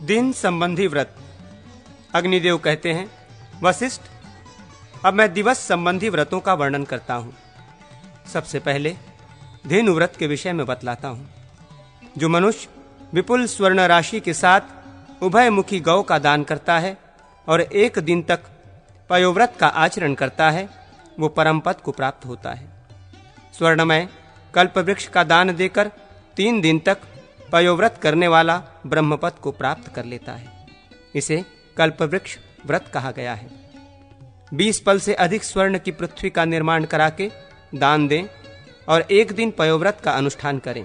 दिन संबंधी व्रत। अग्निदेव कहते हैं, वशिष्ठ, अब मैं दिवस संबंधी व्रतों का वर्णन करता हूं। सबसे पहले धेनु व्रत के विषय में बतलाता हूं। जो मनुष्य विपुल स्वर्ण राशि के साथ उभयमुखी गौ का दान करता है और 1 दिन तक पयोव्रत का आचरण करता है, वो परम पद को प्राप्त होता है। स्वर्णमय कल्प वृक्ष का दान देकर 3 दिन तक पयोव्रत करने वाला ब्रह्मपद को प्राप्त कर लेता है। इसे कल्प वृक्ष व्रत कहा गया है। 20 पल से अधिक स्वर्ण की पृथ्वी का निर्माण करा के दान दें और 1 दिन पयोव्रत का अनुष्ठान करें।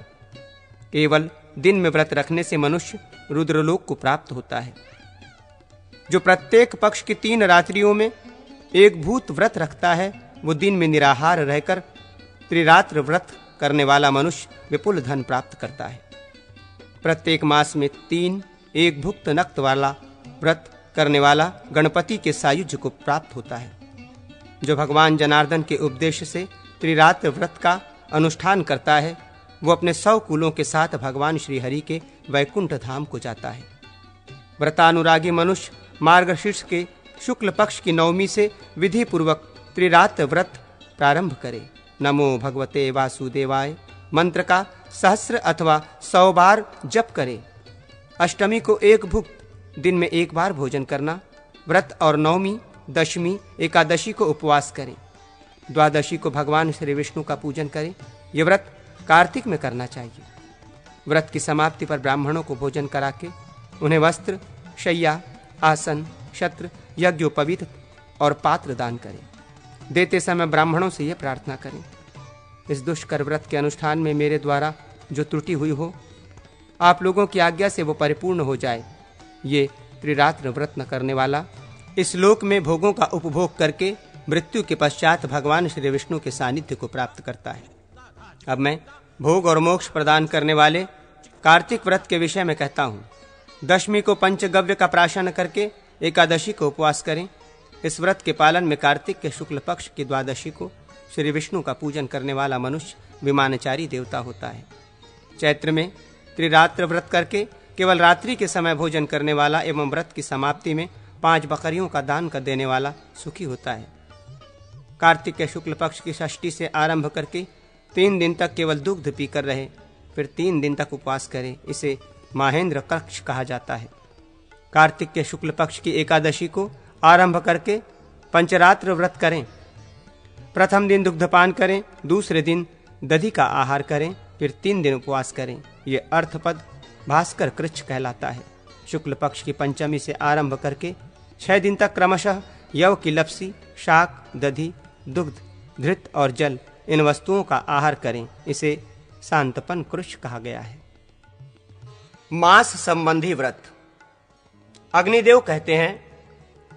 केवल दिन में व्रत रखने से मनुष्य रुद्रलोक को प्राप्त होता है। जो प्रत्येक पक्ष की 3 रात्रियों में एक भूत व्रत रखता है, वो दिन में निराहार रहकर त्रिरात्र व्रत करने वाला मनुष्य विपुल धन प्राप्त करता है। प्रत्येक मास में 3 एक भुक्त नक्त वाला व्रत करने वाला गणपति के सायुज्य को प्राप्त होता है। जो भगवान जनार्दन के उपदेश से त्रिरात्र व्रत का अनुष्ठान करता है, वो अपने 100 कुलों के साथ भगवान श्री हरि के वैकुंठ धाम को जाता है। व्रतानुरागी मनुष्य मार्गशीर्ष के शुक्ल पक्ष की नवमी से विधि पूर्वक त्रिरात्र व्रत प्रारंभ करे। नमो भगवते वासुदेवाय मंत्र का 1000 अथवा 100 बार जप करे। अष्टमी को 1 भुक्त दिन में 1 बार भोजन करना। व्रत और नवमी, दशमी, एकादशी को उपवास करें। द्वादशी को भगवान श्री विष्णु का पूजन करें। यह व्रत कार्तिक में करना चाहिए। व्रत की समाप्ति पर ब्राह्मणों को भोजन करा के उन्हें वस्त्र, शय्या, आसन, छत्र, यज्ञोपवीत और पात्र दान करें। देते समय ब्राह्मणों से यह प्रार्थना करें, इस दुष्कर व्रत के अनुष्ठान में मेरे द्वारा जो त्रुटि हुई हो, आप लोगों की आज्ञा से वो परिपूर्ण हो जाए। ये त्रिरात्र व्रत न करने वाला इस लोक में भोगों का उपभोग करके मृत्यु के पश्चात भगवान श्री विष्णु के सानिध्य को प्राप्त करता है। अब मैं भोग और मोक्ष प्रदान करने वाले कार्तिक व्रत के विषय में कहता हूँ। दशमी को पंचगव्य का प्राशन करके एकादशी को उपवास करें। इस व्रत के पालन में कार्तिक के शुक्ल पक्ष की द्वादशी को श्री विष्णु का पूजन करने वाला मनुष्य विमानचारी देवता होता है। चैत्र में त्रिरात्र व्रत करके केवल रात्रि के समय भोजन करने वाला एवं व्रत की समाप्ति में 5 बकरियों का दान कर देने वाला सुखी होता है। कार्तिक के शुक्ल पक्ष की षष्ठी से आरंभ करके 3 दिन तक केवल दुग्ध पीकर रहे, फिर 3 दिन तक उपवास करें। इसे माहेंद्र कक्ष कहा जाता है। कार्तिक के शुक्ल पक्ष की एकादशी को आरंभ करके पंचरात्र व्रत करें। प्रथम दिन दुग्धपान करें, दूसरे दिन दधि का आहार करें, फिर 3 दिन उपवास करें। ये अर्थपद भास्कर कृच्छ कहलाता है। शुक्ल पक्ष की पंचमी से आरंभ करके 6 दिन तक क्रमशः यव की लपसी, शाक, दधि, दुग्ध, धृत और जल इन वस्तुओं का आहार करें। इसे शांतपन कृच्छ कहा गया है। मास संबंधी व्रत। अग्निदेव कहते हैं,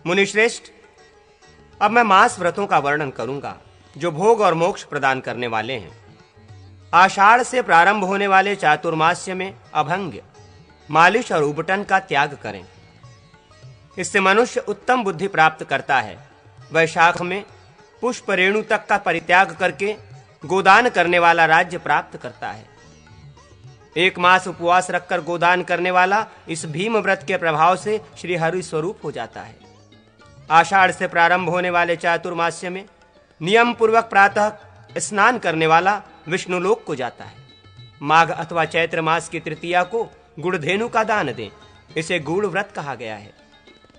मुनिश्रेष्ठ, अब मैं मास व्रतों का वर्णन करूंगा जो भोग और मोक्ष प्रदान करने वाले हैं। आषाढ़ से प्रारंभ होने वाले चातुर्मास्य में अभंग्य, मालिश और उबटन का त्याग करें। इससे मनुष्य उत्तम बुद्धि प्राप्त करता है। वैशाख में पुष्प रेणु तक का परित्याग करके गोदान करने वाला राज्य प्राप्त करता है। 1 मास उपवास रखकर गोदान करने वाला इस भीम व्रत के प्रभाव से श्री हरि स्वरूप हो जाता है। आषाढ़ से प्रारंभ होने वाले चातुर्मास्य में नियम पूर्वक प्रातः स्नान करने वाला विष्णुलोक को जाता है। माघ अथवा चैत्र मास की तृतीया को गुड़धेनु का दान दें। इसे गुड़ व्रत कहा गया है।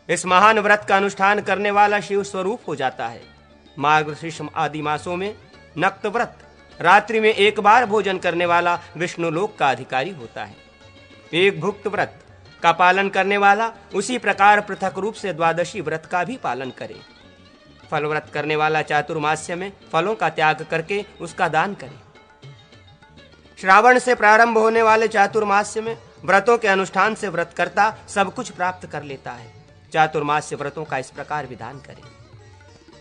इस महान व्रत का अनुष्ठान करने वाला शिव स्वरूप हो जाता है। मार्गशीर्ष आदि मासों में नक्त व्रत, रात्रि में 1 बार भोजन करने वाला विष्णुलोक का अधिकारी होता है। एक भुक्त व्रत का पालन करने वाला उसी प्रकार पृथक रूप से द्वादशी व्रत का भी पालन करे। फल व्रत करने वाला चातुर्मास्य में फलों का त्याग करके उसका दान करे। श्रावण से प्रारंभ होने वाले चातुर्मास्य में व्रतों के अनुष्ठान से व्रतकर्ता सब कुछ प्राप्त कर लेता है। चातुर्मास्य व्रतों का इस प्रकार विधान करें।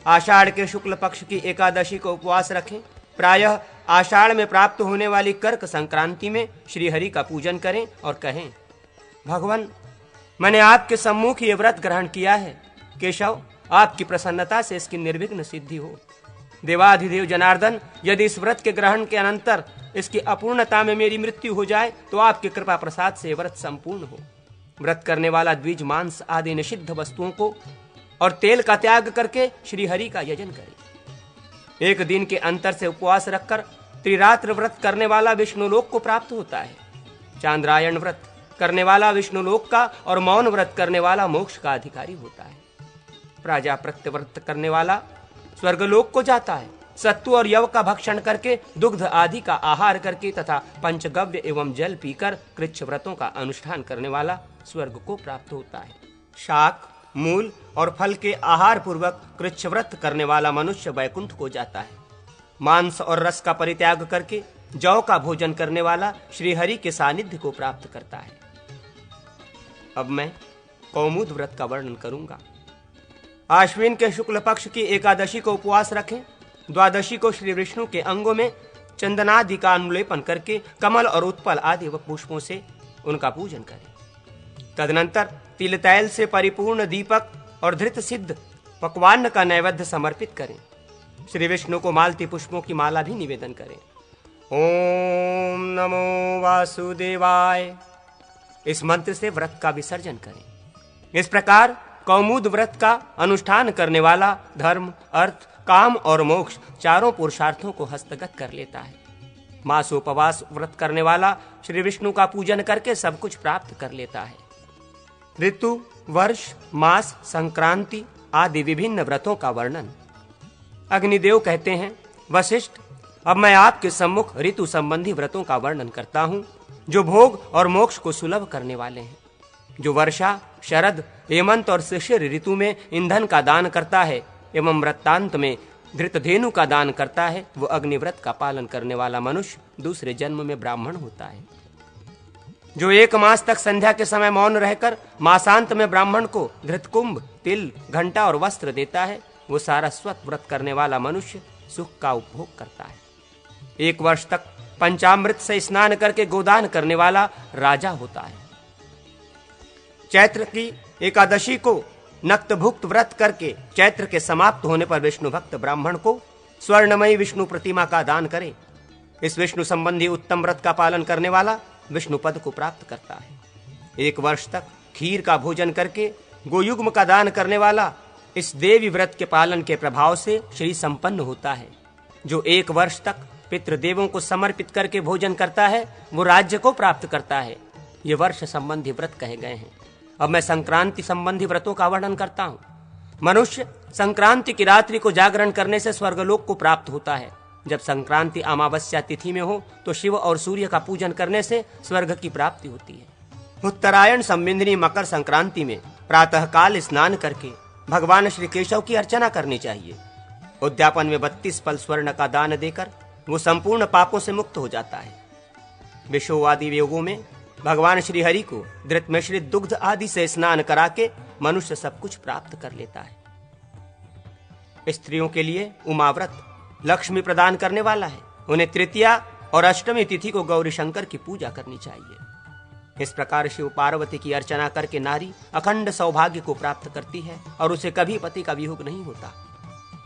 आषाढ़ के शुक्ल पक्ष की एकादशी को उपवास रखें। प्रायः आषाढ़ में प्राप्त होने वाली कर्क संक्रांति में श्री हरि का पूजन करें और कहें, भगवान, मैंने आपके सम्मुख ये व्रत ग्रहण किया है। केशव, आपकी प्रसन्नता से इसकी निर्विघ्न सिद्धि हो। देवाधिदेव जनार्दन, यदि इस व्रत के ग्रहण के अनंतर इसकी अपूर्णता में मेरी मृत्यु हो जाए तो आपकी कृपा प्रसाद से व्रत संपूर्ण हो। व्रत करने वाला द्विज, मांस आदि निषिद्ध वस्तुओं को और तेल का त्याग करके श्री हरि का यजन करे। एक दिन के अंतर से उपवास रखकर त्रिरात्र व्रत करने वाला विष्णुलोक को प्राप्त होता है। चांद्रायण व्रत करने वाला विष्णुलोक का और मौन व्रत करने वाला मोक्ष का अधिकारी होता है। प्राजापत्य व्रत करने वाला स्वर्गलोक को जाता है। सत्तु और यव का भक्षण करके, दुग्ध आदि का आहार करके तथा पंचगव्य एवं जल पीकर कृच्छ व्रतों का अनुष्ठान करने वाला स्वर्ग को प्राप्त होता है। शाक, मूल और फल के आहार पूर्वक कृच्छ व्रत करने वाला मनुष्य वैकुंठ को जाता है। मांस और रस का परित्याग करके जौ का भोजन करने वाला श्री हरि के सानिध्य को प्राप्त करता है। अब मैं कौमुद व्रत का वर्णन करूंगा। आश्विन के शुक्ल पक्ष की एकादशी को उपवास रखें। द्वादशी को श्री विष्णु के अंगों में चंदनादि का अनुलेपन करके कमल और उत्पल आदि व पुष्पों से उनका पूजन करें। तदनंतर तिल तैल से परिपूर्ण दीपक और धृत सिद्ध पकवान का नैवेद्य समर्पित करें। श्री विष्णु को मालती पुष्पों की माला भी निवेदन करें। ओम नमो वासुदेवाय, इस मंत्र से व्रत का विसर्जन करें। इस प्रकार कौमुद व्रत का अनुष्ठान करने वाला धर्म, अर्थ, काम और मोक्ष चारों पुरुषार्थों को हस्तगत कर लेता है। मासोपवास व्रत करने वाला श्री विष्णु का पूजन करके सब कुछ प्राप्त कर लेता है। ऋतु, वर्ष, मास, संक्रांति आदि विभिन्न व्रतों का वर्णन। अग्निदेव कहते हैं, वशिष्ठ, अब मैं आपके सम्मुख ऋतु संबंधी व्रतों का वर्णन करता हूँ, जो भोग और मोक्ष को सुलभ करने वाले हैं। जो वर्षा, शरद, हेमंत और शिशिर ऋतु में ईंधन का दान करता है एवं व्रतांत में धृतधेनु का दान करता है, वो अग्निव्रत का पालन करने वाला मनुष्य दूसरे जन्म में ब्राह्मण होता है। जो 1 मास तक संध्या के समय मौन रहकर मासांत में ब्राह्मण को धृतकुंभ, तिल, घंटा और वस्त्र देता है, वो सारस्वत व्रत करने वाला मनुष्य सुख का उपभोग करता है। 1 वर्ष तक पंचामृत से स्नान करके गोदान करने वाला राजा होता है। चैत्र की एकादशी को नक्तभुक्त व्रत करके चैत्र के समाप्त होने पर विष्णु भक्त ब्राह्मण को स्वर्णमयी विष्णु प्रतिमा का दान करे। इस विष्णु संबंधी उत्तम व्रत का पालन करने वाला विष्णु पद को प्राप्त करता है। 1 वर्ष तक खीर का भोजन करके गोयुग्म का दान करने वाला इस देवी व्रत के पालन के प्रभाव से श्री संपन्न होता है। जो 1 वर्ष तक पितृदेवों को समर्पित करके भोजन करता है, वो राज्य को प्राप्त करता है। ये वर्ष संबंधी व्रत कहे गए हैं। अब मैं संक्रांति संबंधी व्रतों का वर्णन करता हूँ। मनुष्य संक्रांति की रात्रि को जागरण करने से स्वर्गलोक को प्राप्त होता है। जब संक्रांति अमावस्या तिथि में हो तो शिव और सूर्य का पूजन करने से स्वर्ग की प्राप्ति होती है। उत्तरायण संबंधिनी मकर संक्रांति में प्रातः काल स्नान करके भगवान श्री केशव की अर्चना करनी चाहिए। उद्यापन में 32 पल स्वर्ण का दान देकर वो संपूर्ण पापों से मुक्त हो जाता है। विषो आदि योगों में भगवान श्री हरि को धृत मिश्रित दुग्ध आदि से स्नान करा के मनुष्य सब कुछ प्राप्त कर लेता है। स्त्रियों के लिए उमा व्रत लक्ष्मी प्रदान करने वाला है। उन्हें तृतीया और अष्टमी तिथि को गौरी शंकर की पूजा करनी चाहिए। इस प्रकार शिव पार्वती की अर्चना करके नारी अखंड सौभाग्य को प्राप्त करती है और उसे कभी पति का वियोग नहीं होता।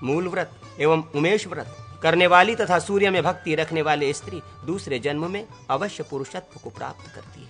मूल व्रत एवं उमेश व्रत करने वाली तथा सूर्य में भक्ति रखने वाली स्त्री दूसरे जन्म में अवश्य पुरुषत्व को प्राप्त करती है।